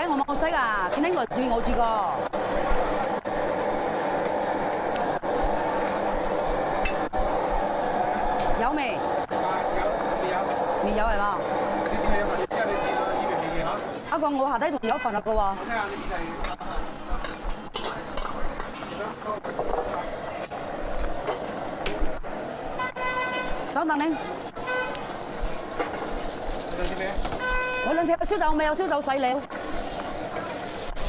我冇識啊，天興來煮我煮過。有未？未有係嘛？你淨係有份，你知啊？你見啊？以為未嘅嚇？啊個我下低仲有一份啊個喎。我睇下你係。等等你。我兩條燒酒未有燒酒細料，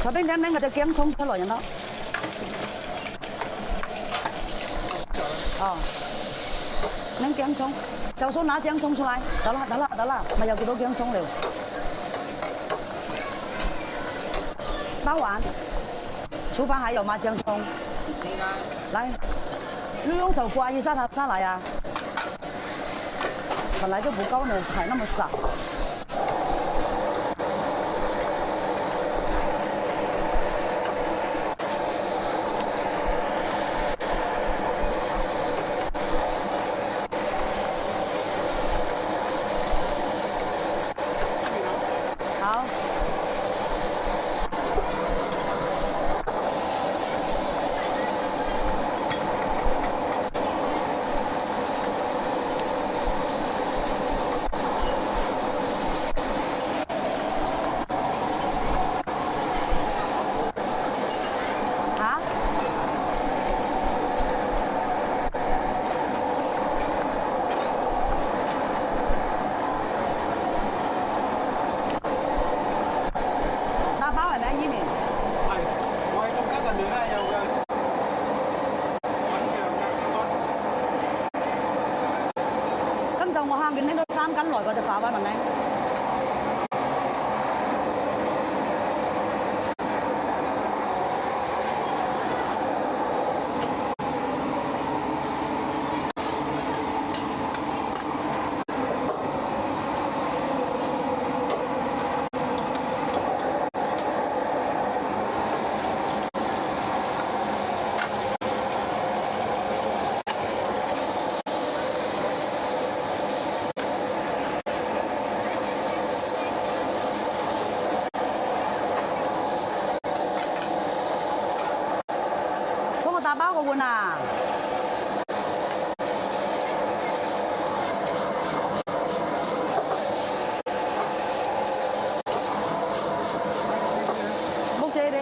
隨便拎嗰隻薑葱出來就得。哦，拎薑葱，小叔拿薑葱出來，得啦，咪有幾多薑葱了？包完，廚房還有嗎？薑葱？來，你用手刮一下它下來呀。本來就不夠呢，還那麼少。我就發翻問你。打包個碗啊！冇借你。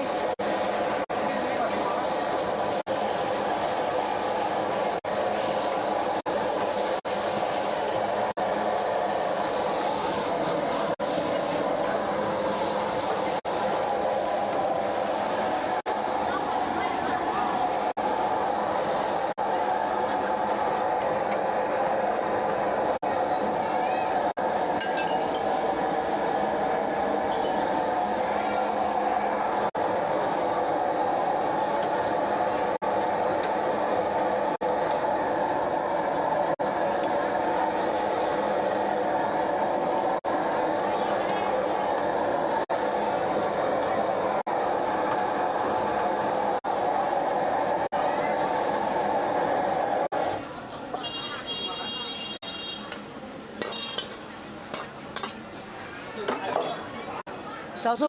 小叔，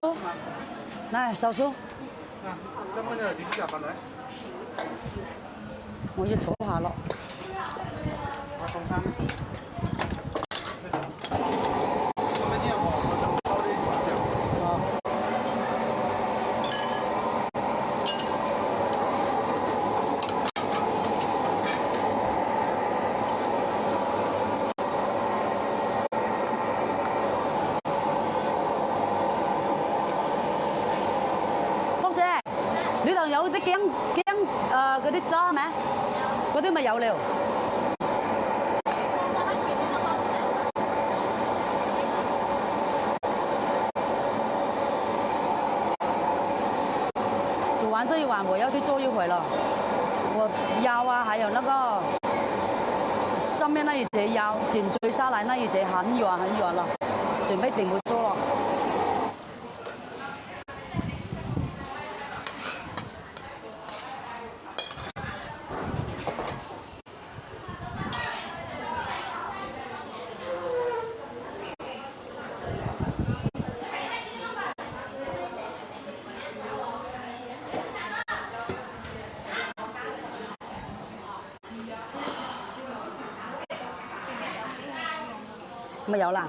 來，小叔。怎麼樣？自己夾份嚟？我要坐下咯。我送餐。有啲薑嗰啲渣咩？嗰啲咪有料。煮完這一碗，我要去做一會了。我腰啊，還有那個上面那一節腰頸椎下來那一節很軟了，準備頂不住了。没有啦？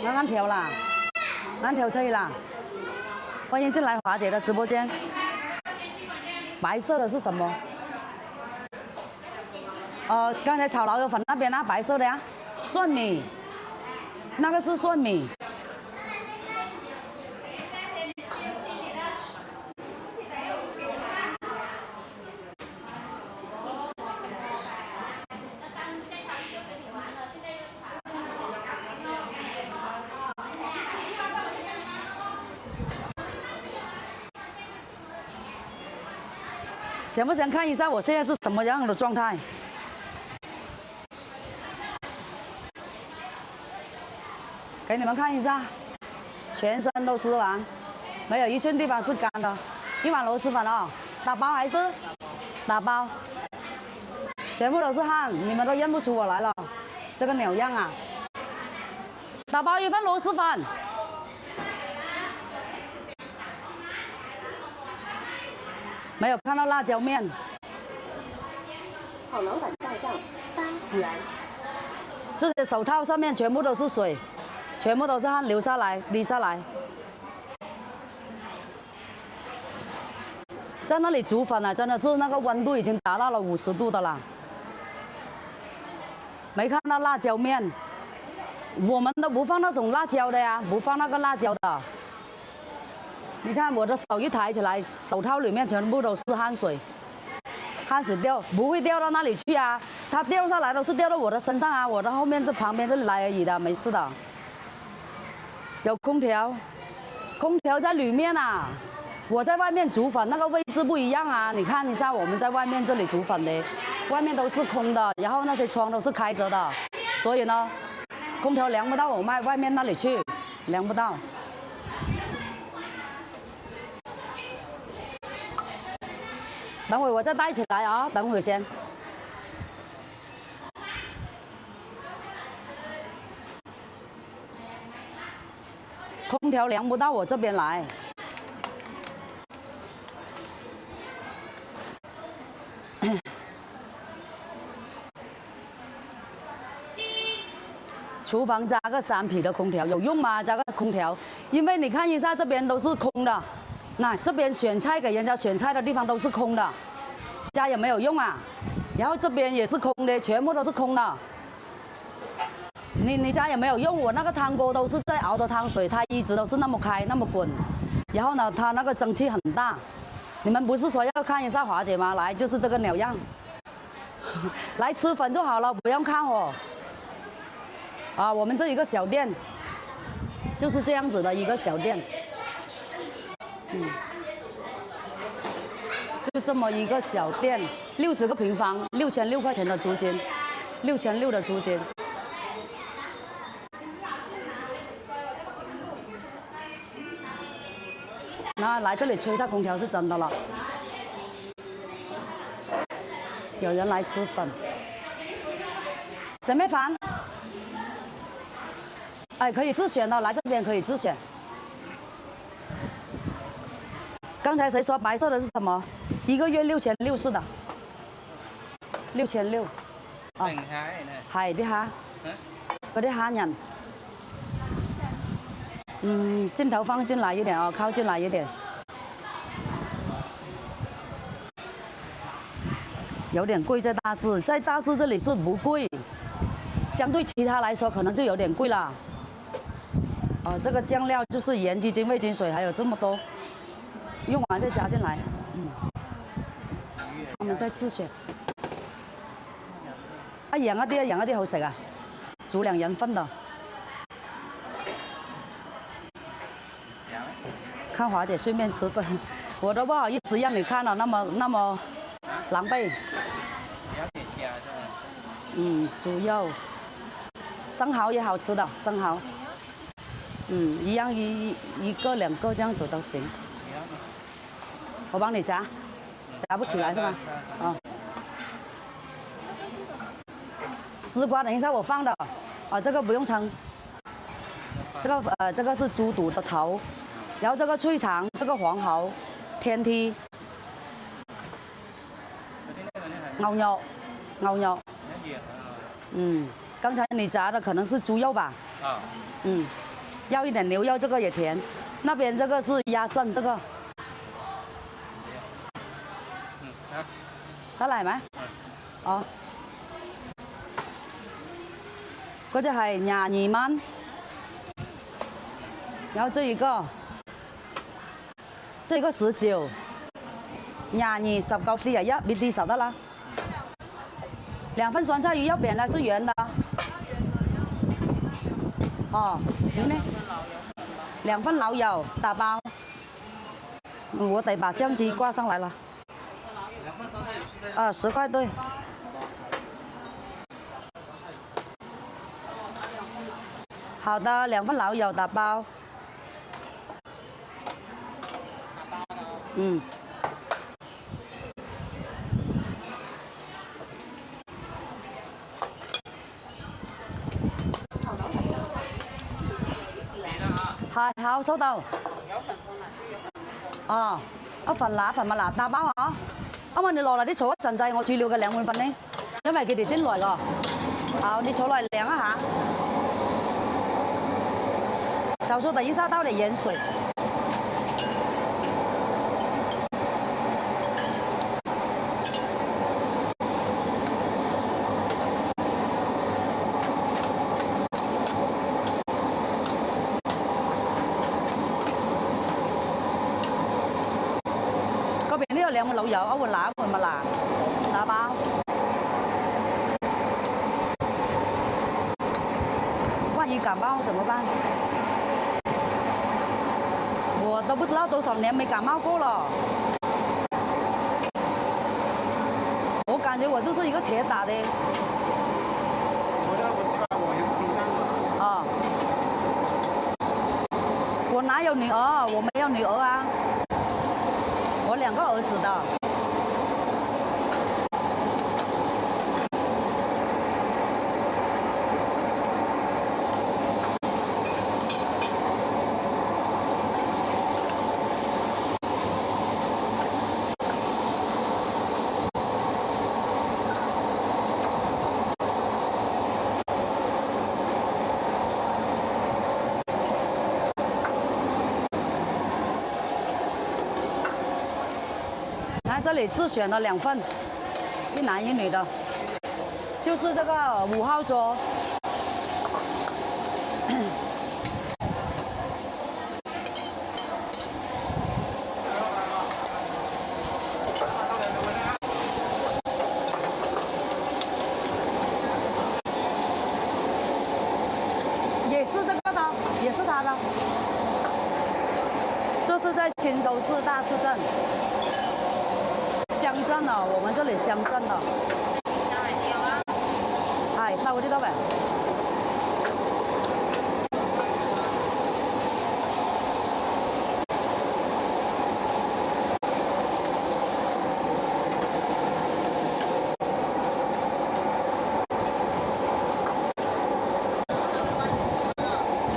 俺调啦，俺调可以啦。欢迎进来华姐的直播间。白色的是什么？刚才炒老友粉那边啊，白色的呀，蒜米，那个是蒜米。想不想看一下我现在是什么样的状态？给你们看一下，全身都湿完，没有一寸地方是干的。一碗螺蛳粉哦，打包还是打包？全部都是汗，你们都认不出我来了。这个鸟样啊！打包一份螺蛳粉。没有看到辣椒面。好，老板账上8元。这些手套上面全部都是水，全部都是汗流下来、滴下来。在那里煮粉啊，真的是那个温度已经达到了50度的啦。没看到辣椒面，我们都不放那种辣椒的呀，不放那个辣椒的。你看我的手一抬起来，手套里面全部都是汗水，汗水掉不会掉到那里去啊，它掉下来都是掉到我的身上啊，我的后面这旁边这里来而已的，没事的。有空调，空调在里面啊，我在外面煮粉那个位置不一样啊，你看一下我们在外面这里煮粉的，外面都是空的，然后那些窗都是开着的，所以呢，空调凉不到我外面那里去，凉不到。等会我再戴起来啊，等会先。空调凉不到我这边来。厨房加个3匹的空调有用吗？加个空调，因为你看一下这边都是空的。那这边选菜给人家选菜的地方都是空的，加也没有用啊。然后这边也是空的，全部都是空的。你加也没有用，我那个汤锅都是在熬的汤水，它一直都是那么开那么滚。然后呢，它那个蒸汽很大。你们不是说要看一下华姐吗？来，就是这个鸟样。来吃粉就好了，不用看我。啊，我们这一个小店就是这样子的一个小店。就这么一个小店，60个平方，6600块钱的租金，6600的租金。那来这里吹一下空调是真的了。有人来吃粉，谁没烦？哎，可以自选的，来这边可以自选。刚才谁说白色的是什麼？1個月6600是的，6600。哦，係啲蝦，嗰啲蝦仁。镜頭放進來一點哦，靠進來一點。有點貴在大師，在大師這裡是不貴，相對其他來說可能就有點貴啦。哦，這個醬料就是鹽、雞精、味精水，還有這麼多。用完再加進來，他們再自選。啊，洋一啲好食啊，煮2人份的。看華姐順便吃粉，我都不好意思讓你看了，那麼狼狽。豬肉，生蠔也好吃的，生蠔。一樣一個2個這樣子都行。我幫你夾，夾不起來是吧？哦。絲瓜等一下我放的，這個不用稱。這個是豬肚的頭，然後這個脆腸，這個黃蠔，天梯，牛肉。刚才你炸的可能是猪肉吧？啊，嗯，要一点牛肉，这个也甜。那边这个是鸭腎，这个得嚟咩？哦，嗰只係22蚊，然後這一個19，22 19 41 40得啦。2份酸菜魚要扁的是圓的？哦，你呢？2份老友打包。我得把相机挂上来了。10塊對。好的，2份老友打包。嗯。係，好收到。哦，一份蜜辣打包啊！啱你落嚟啲坐一陣滯，我煮了嘅2碗粉呢，因為佢哋先來個。好，你坐嚟量一下。少數等一下倒點鹽水。2碗老友，1碗辣，1碗蜜辣，打包。萬一感冒怎麼辦？我都不知道多少年沒感冒過了。我感覺我就是一個鐵打的。哦。我哪有女兒？我沒有女兒啊。我2個兒子的。这里自選了2份，一男一女的，就是這個5號桌。也是這個的，也是他的。這是在青州市大市鎮。鄉鎮的，我們這裡鄉鎮的。係，收嗰啲得未？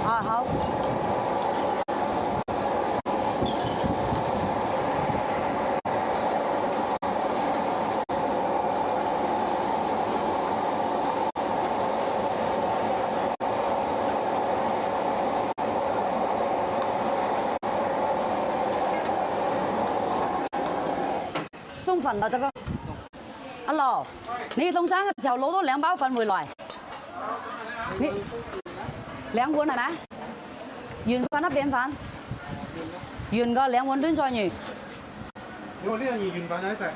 啊，好。送粉的這個，阿羅，你送餐嘅時候攞多2包粉回來。你2碗係咪？圓粉啊，扁粉？圓個2碗端菜魚。你話呢樣魚圓粉有得食？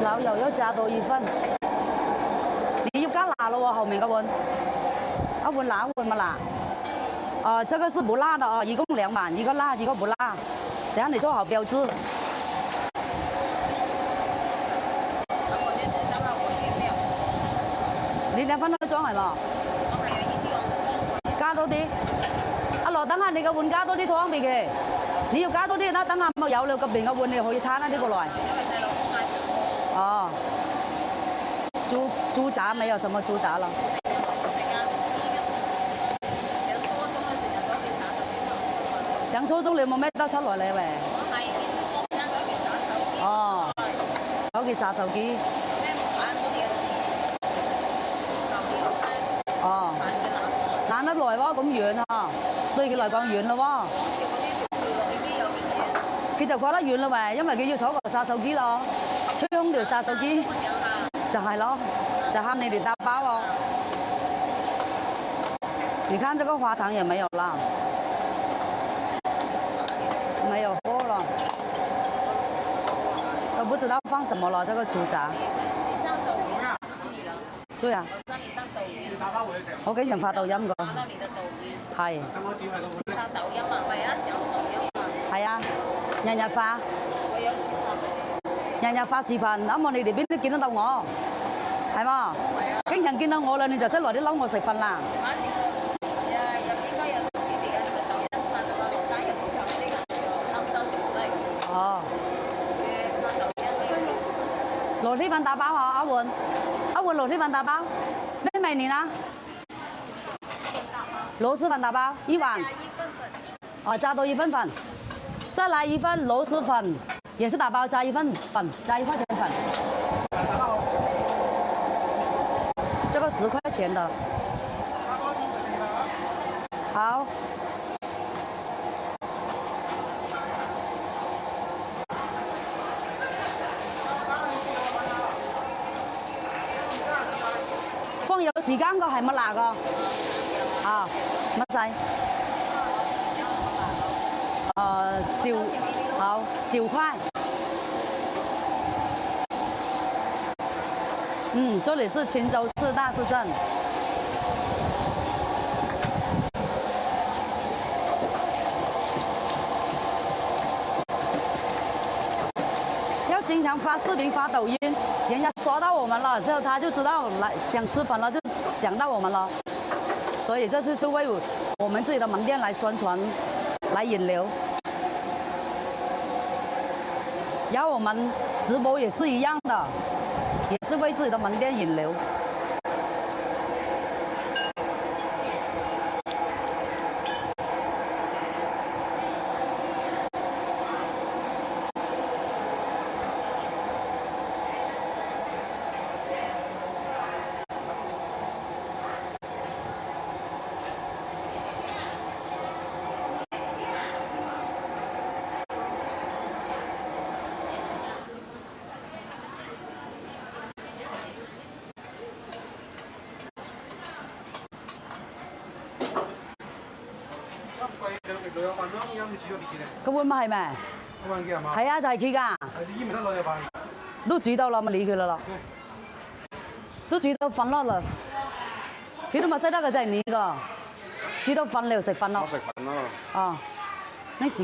老友要加多1份，你要加辣了喎，後面個碗，1碗辣，1碗不辣。這個是不辣的哦，一共2碗，一個辣，一個不辣。等下你做好標誌。你2份都裝係嘛？加多啲。阿羅，等下你個碗加多啲湯俾佢，你要加多啲啦。等下冇有了個邊個碗你可以攤啦呢個來。哦，豬雜沒有什麼豬雜了。上初中你有冇咩得出來咧？喂？我係見到嗰件殺手機，哦，嗰件殺手機。咩木板嗰啲哦，懶得來喎，咁遠啊，對佢嚟講遠咯喎。佢就覺得遠啦喂，因為佢要坐個殺手機咯，槍條殺手機就係咯，就喊你哋打包哦。你看這個花腸也沒有啦，沒有貨了，都不知道放什麼了。這個豬雜。你上抖音知你了？對啊。讓你上抖音。我經常發抖音㗎。發到你的抖音。係。發抖音嘛，咪啊上抖音嘛。係啊，日日發。我有錢發。日日發視頻，咁我你哋邊都見得到我，係嘛？經常見到我啦，你就出來啲撈我食飯啦。哦。螺螄粉打包啊，阿文，螺螄粉打包，妹妹你呢？螺螄粉打包1碗。哦，加多1份粉，再來1份螺螄粉，也是打包加1份粉，加1塊錢粉。這個10塊錢的。好。放有時間個係乜辣個？啊，乜細？好，9塊。這裡是青州市大市鎮。要經常發視頻、發抖音，人家刷到我們了，之後他就知道來想吃粉了，就想到我們了。所以這就是為我們自己的門店來宣傳、來引流。然後我們直播也是一樣的，也是為自己的門店引流。個碗咪係咩？係啊，就係佢㗎。都煮到啦，咪理佢啦咯。都煮到瞓咯啦。佢都咪識得嘅就係你個，煮到瞓你就食瞓咯。我食飯咯。哦，你時間。